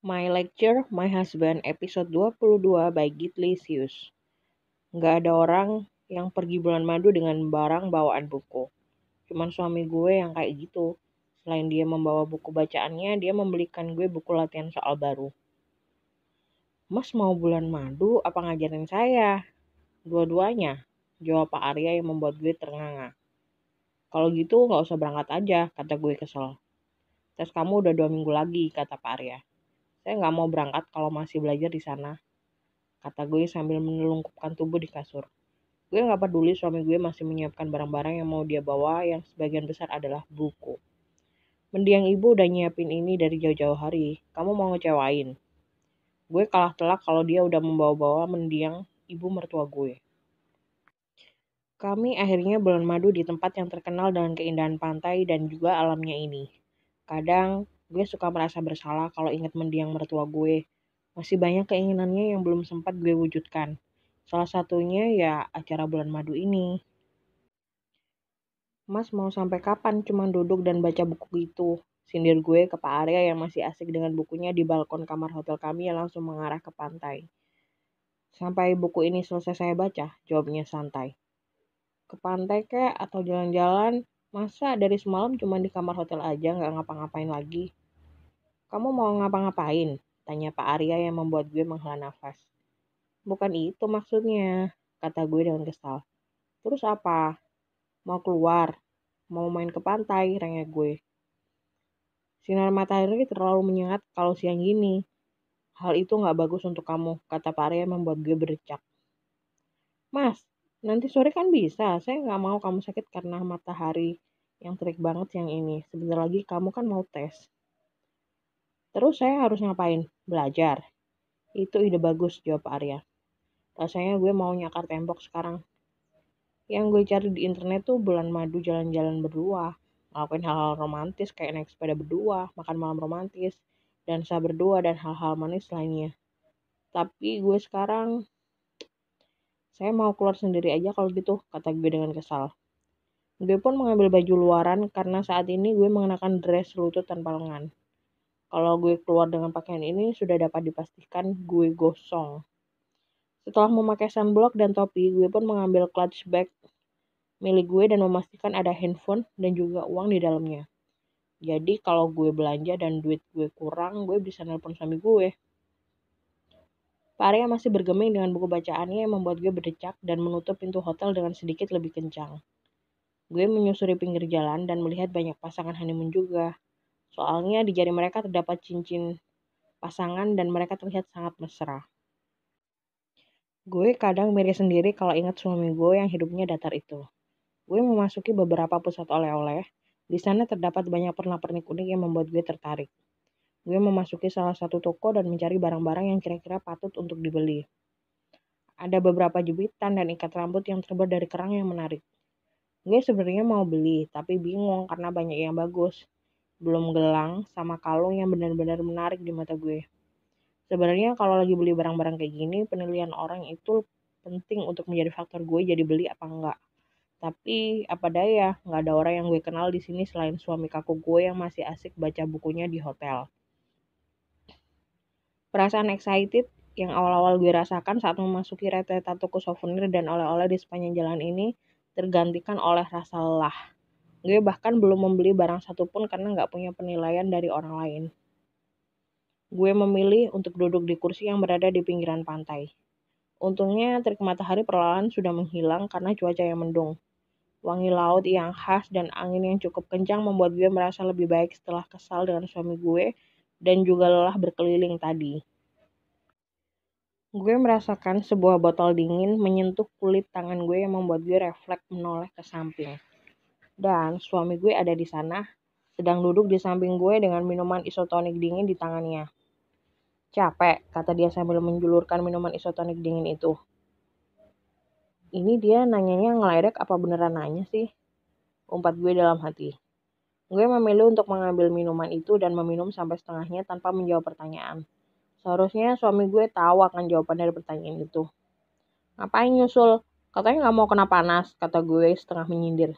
My Lecture, My Husband, episode 22 by Gitlisius. Nggak ada orang yang pergi bulan madu dengan barang bawaan buku. Cuman suami gue yang kayak gitu. Selain dia membawa buku bacaannya, dia membelikan gue buku latihan soal baru. Mas mau bulan madu apa ngajarin saya? Dua-duanya, jawab Pak Arya yang membuat gue ternganga. Kalau gitu nggak usah berangkat aja, kata gue kesel. Tes kamu udah 2 minggu lagi, kata Pak Arya. Saya nggak mau berangkat kalau masih belajar di sana, kata gue sambil menelungkupkan tubuh di kasur. Gue gak peduli suami gue masih menyiapkan barang-barang yang mau dia bawa yang sebagian besar adalah buku. Mendiang ibu udah nyiapin ini dari jauh-jauh hari. Kamu mau ngecewain? Gue kalah telak kalau dia udah membawa-bawa mendiang ibu mertua gue. Kami akhirnya bulan madu di tempat yang terkenal dengan keindahan pantai dan juga alamnya ini. Kadang gue suka merasa bersalah kalau ingat mendiang mertua gue. Masih banyak keinginannya yang belum sempat gue wujudkan. Salah satunya ya acara bulan madu ini. Mas mau sampai kapan cuma duduk dan baca buku gitu? Sindir gue ke Pak Arya yang masih asik dengan bukunya di balkon kamar hotel kami yang langsung mengarah ke pantai. Sampai buku ini selesai saya baca, jawabnya santai. Ke pantai kek atau jalan-jalan? Masa dari semalam cuma di kamar hotel aja nggak ngapa-ngapain lagi? Kamu mau ngapa-ngapain? Tanya Pak Arya yang membuat gue menghela nafas. Bukan itu maksudnya, kata gue dengan kesal. Terus apa? Mau keluar? Mau main ke pantai? Rengek gue. Sinar matahari terlalu menyengat kalau siang gini. Hal itu nggak bagus untuk kamu, kata Pak Arya membuat gue berdecak. Mas, nanti sore kan bisa. Saya nggak mau kamu sakit karena matahari yang terik banget siang ini. Sebentar lagi kamu kan mau tes. Terus saya harus ngapain? Belajar. Itu ide bagus, jawab Pak Arya. Rasanya gue mau nyakar tembok sekarang. Yang gue cari di internet tuh bulan madu jalan-jalan berdua. Ngelakuin hal-hal romantis kayak naik sepeda berdua, makan malam romantis, dansa berdua, dan hal-hal manis lainnya. Tapi gue sekarang, saya mau keluar sendiri aja kalau gitu, kata gue dengan kesal. Gue pun mengambil baju luaran karena saat ini gue mengenakan dress lutut tanpa lengan. Kalau gue keluar dengan pakaian ini sudah dapat dipastikan gue gosong. Setelah memakai sunblock dan topi, gue pun mengambil clutch bag milik gue dan memastikan ada handphone dan juga uang di dalamnya. Jadi kalau gue belanja dan duit gue kurang, gue bisa nelpon suami gue. Pak Arya masih bergeming dengan buku bacaannya yang membuat gue berdecak dan menutup pintu hotel dengan sedikit lebih kencang. Gue menyusuri pinggir jalan dan melihat banyak pasangan honeymoon juga. Soalnya di jari mereka terdapat cincin pasangan dan mereka terlihat sangat mesra. Gue kadang miris sendiri kalau ingat suami gue yang hidupnya datar itu. Gue memasuki beberapa pusat oleh-oleh. Di sana terdapat banyak pernak-pernik unik yang membuat gue tertarik. Gue memasuki salah satu toko dan mencari barang-barang yang kira-kira patut untuk dibeli. Ada beberapa jepitan dan ikat rambut yang terbuat dari kerang yang menarik. Gue sebenarnya mau beli, tapi bingung karena banyak yang bagus. Belum gelang sama kalung yang benar-benar menarik di mata gue. Sebenarnya kalau lagi beli barang-barang kayak gini, penilaian orang itu penting untuk menjadi faktor gue jadi beli apa enggak. Tapi apa daya, nggak ada orang yang gue kenal di sini selain suami kaku gue yang masih asik baca bukunya di hotel. Perasaan excited yang awal-awal gue rasakan saat memasuki rentetan toko souvenir dan oleh-oleh di sepanjang jalan ini tergantikan oleh rasa lelah. Gue bahkan belum membeli barang satupun karena nggak punya penilaian dari orang lain. Gue memilih untuk duduk di kursi yang berada di pinggiran pantai. Untungnya terik matahari perlahan sudah menghilang karena cuaca yang mendung. Wangi laut yang khas dan angin yang cukup kencang membuat gue merasa lebih baik setelah kesal dengan suami gue dan juga lelah berkeliling tadi. Gue merasakan sebuah botol dingin menyentuh kulit tangan gue yang membuat gue refleks menoleh ke samping. Dan suami gue ada di sana, sedang duduk di samping gue dengan minuman isotonik dingin di tangannya. Capek, kata dia sambil menjulurkan minuman isotonik dingin itu. Ini dia nanyanya ngeledek apa beneran nanya sih? Umpat gue dalam hati. Gue memilih untuk mengambil minuman itu dan meminum sampai setengahnya tanpa menjawab pertanyaan. Seharusnya suami gue tahu akan jawaban dari pertanyaan itu. Ngapain nyusul? Katanya nggak mau kena panas, kata gue setengah menyindir.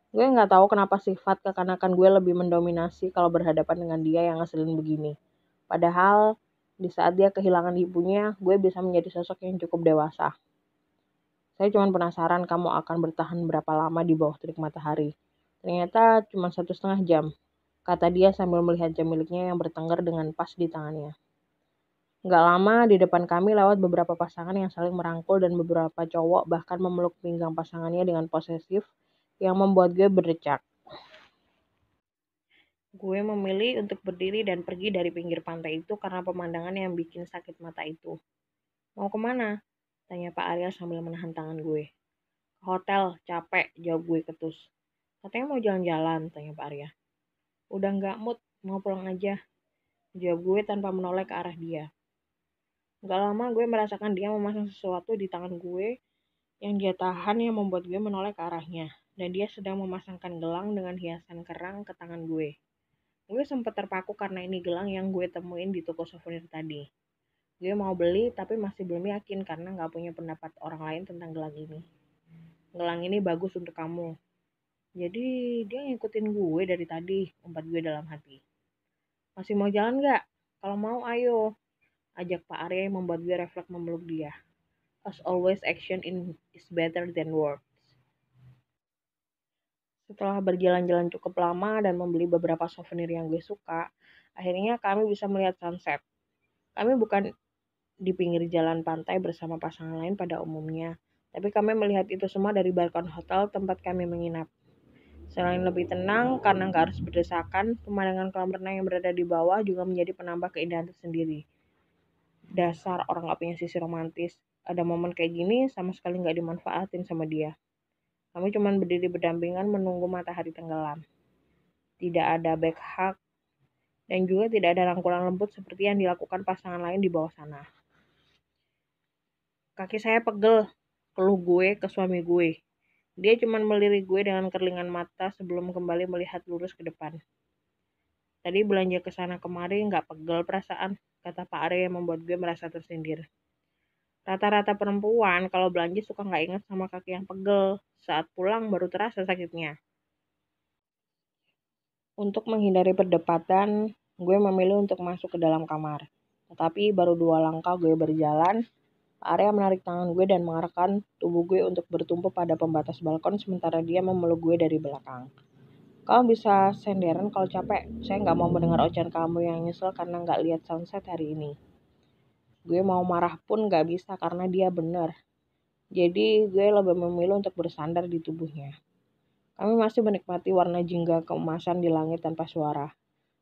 Gue nggak tahu kenapa sifat kekanakan gue lebih mendominasi kalau berhadapan dengan dia yang ngeselin begini. Padahal di saat dia kehilangan ibunya, gue bisa menjadi sosok yang cukup dewasa. Saya cuma penasaran kamu akan bertahan berapa lama di bawah terik matahari. Ternyata cuma 1,5 jam, kata dia sambil melihat jam miliknya yang bertengger dengan pas di tangannya. Nggak lama, di depan kami lewat beberapa pasangan yang saling merangkul dan beberapa cowok bahkan memeluk pinggang pasangannya dengan posesif yang membuat gue berdecak. Gue memilih untuk berdiri dan pergi dari pinggir pantai itu karena pemandangan yang bikin sakit mata itu. Mau kemana? Tanya Pak Arya sambil menahan tangan gue. Ke hotel, capek, jawab gue ketus. Katanya mau jalan-jalan, tanya Pak Arya. Udah nggak mood, mau pulang aja, jawab gue tanpa menoleh ke arah dia. Gak lama gue merasakan dia memasang sesuatu di tangan gue yang dia tahan yang membuat gue menoleh ke arahnya. Dan dia sedang memasangkan gelang dengan hiasan kerang ke tangan gue. Gue sempat terpaku karena ini gelang yang gue temuin di toko souvenir tadi. Gue mau beli tapi masih belum yakin karena gak punya pendapat orang lain tentang gelang ini. Gelang ini bagus untuk kamu. Jadi dia ngikutin gue dari tadi, umpat gue dalam hati. Masih mau jalan gak? Kalau mau ayo, ajak Pak Arya yang membuat gue refleks memeluk dia. As always, action is better than words. Setelah berjalan-jalan cukup lama dan membeli beberapa souvenir yang gue suka, akhirnya kami bisa melihat sunset. Kami bukan di pinggir jalan pantai bersama pasangan lain pada umumnya, tapi kami melihat itu semua dari balkon hotel tempat kami menginap. Selain lebih tenang karena nggak harus berdesakan, pemandangan kolam renang yang berada di bawah juga menjadi penambah keindahan tersendiri. Dasar orang gak punya sisi romantis. Ada momen kayak gini sama sekali gak dimanfaatin sama dia. Kami cuma berdiri berdampingan menunggu matahari tenggelam. Tidak ada back hug dan juga tidak ada rangkulan lembut seperti yang dilakukan pasangan lain di bawah sana. Kaki saya pegel, keluh gue ke suami gue. Dia cuma melirik gue dengan kerlingan mata sebelum kembali melihat lurus ke depan. Tadi belanja ke sana kemari nggak pegel perasaan, kata Pak Are yang membuat gue merasa tersindir. Rata-rata perempuan kalau belanja suka nggak ingat sama kaki yang pegel. Saat pulang baru terasa sakitnya. Untuk menghindari perdebatan, gue memilih untuk masuk ke dalam kamar. Tetapi baru 2 langkah gue berjalan, Pak Arya menarik tangan gue dan mengarahkan tubuh gue untuk bertumpu pada pembatas balkon sementara dia memeluk gue dari belakang. Kamu bisa senderan kalau capek. Saya nggak mau mendengar ocehan kamu yang nyesel karena nggak lihat sunset hari ini. Gue mau marah pun nggak bisa karena dia bener. Jadi gue lebih memilih untuk bersandar di tubuhnya. Kami masih menikmati warna jingga keemasan di langit tanpa suara.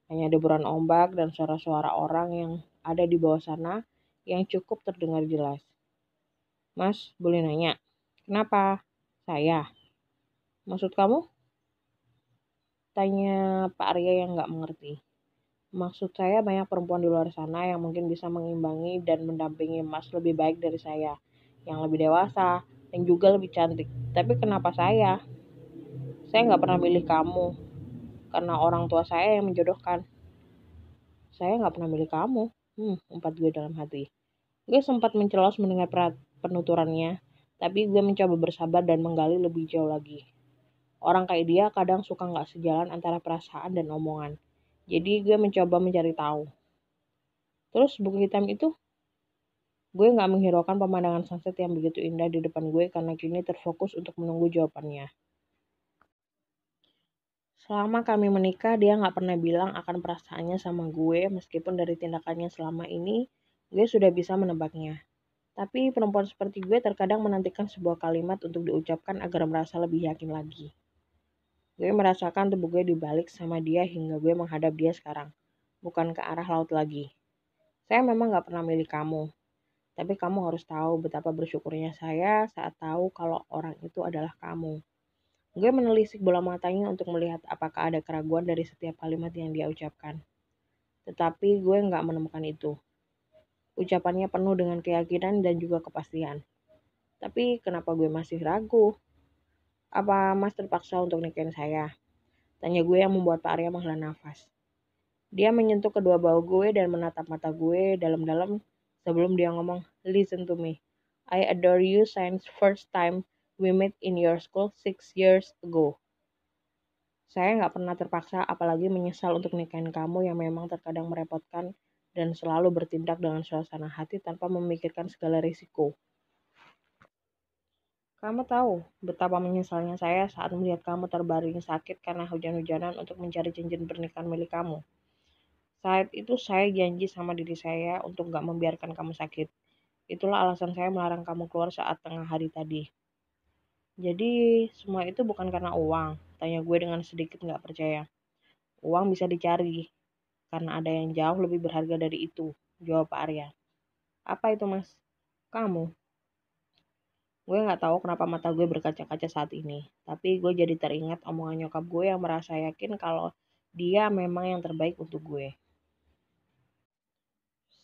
Hanya deburan ombak dan suara-suara orang yang ada di bawah sana yang cukup terdengar jelas. Mas, boleh nanya? Kenapa? Saya. Maksud kamu? Tanya Pak Arya yang gak mengerti. Maksud saya banyak perempuan di luar sana yang mungkin bisa mengimbangi dan mendampingi Mas lebih baik dari saya. Yang lebih dewasa dan juga lebih cantik. Tapi kenapa saya? Saya nggak pernah milih kamu, karena orang tua saya yang menjodohkan. Saya nggak pernah milih kamu, umpat gue dalam hati. Gue sempat mencelos mendengar penuturannya, tapi gue mencoba bersabar dan menggali lebih jauh lagi. Orang kayak dia kadang suka nggak sejalan antara perasaan dan omongan. Jadi gue mencoba mencari tahu. Terus buku hitam itu, gue nggak menghiraukan pemandangan sunset yang begitu indah di depan gue karena kini terfokus untuk menunggu jawabannya. Selama kami menikah, dia nggak pernah bilang akan perasaannya sama gue, meskipun dari tindakannya selama ini, gue sudah bisa menebaknya. Tapi perempuan seperti gue terkadang menantikan sebuah kalimat untuk diucapkan agar merasa lebih yakin lagi. Gue merasakan tubuh gue dibalik sama dia hingga gue menghadap dia sekarang, bukan ke arah laut lagi. Saya memang nggak pernah milih kamu, tapi kamu harus tahu betapa bersyukurnya saya saat tahu kalau orang itu adalah kamu. Gue menelisik bola matanya untuk melihat apakah ada keraguan dari setiap kalimat yang dia ucapkan. Tetapi gue nggak menemukan itu. Ucapannya penuh dengan keyakinan dan juga kepastian. Tapi kenapa gue masih ragu? Apa Mas terpaksa untuk nikahin saya? Tanya gue yang membuat Pak Arya menghela nafas. Dia menyentuh kedua bahu gue dan menatap mata gue dalam-dalam sebelum dia ngomong, "Listen to me. I adore you since first time we met in your school 6 years ago. Saya nggak pernah terpaksa apalagi menyesal untuk nikahin kamu yang memang terkadang merepotkan dan selalu bertindak dengan suasana hati tanpa memikirkan segala risiko. Kamu tahu betapa menyesalnya saya saat melihat kamu terbaring sakit karena hujan-hujanan untuk mencari cincin pernikahan milik kamu. Saat itu saya janji sama diri saya untuk gak membiarkan kamu sakit. Itulah alasan saya melarang kamu keluar saat tengah hari tadi. Jadi semua itu bukan karena uang, tanya gue dengan sedikit gak percaya. Uang bisa dicari, karena ada yang jauh lebih berharga dari itu, jawab Pak Arya. Apa itu mas? Kamu. Gue gak tahu kenapa mata gue berkaca-kaca saat ini, tapi gue jadi teringat omongan nyokap gue yang merasa yakin kalau dia memang yang terbaik untuk gue.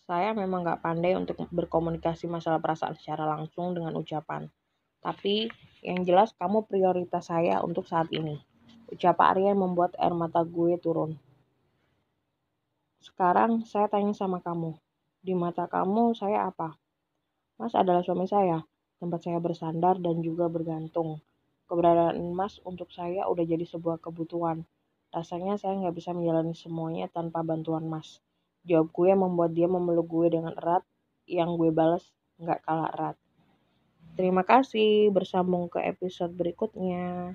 Saya memang gak pandai untuk berkomunikasi masalah perasaan secara langsung dengan ucapan. Tapi yang jelas kamu prioritas saya untuk saat ini. Ucap Pak Arya yang membuat air mata gue turun. Sekarang saya tanya sama kamu. Di mata kamu saya apa? Mas adalah suami saya, tempat saya bersandar dan juga bergantung. Keberadaan Mas untuk saya udah jadi sebuah kebutuhan. Rasanya saya nggak bisa menjalani semuanya tanpa bantuan Mas. Jawab gue yang membuat dia memeluk gue dengan erat, yang gue balas nggak kalah erat. Terima kasih, bersambung ke episode berikutnya.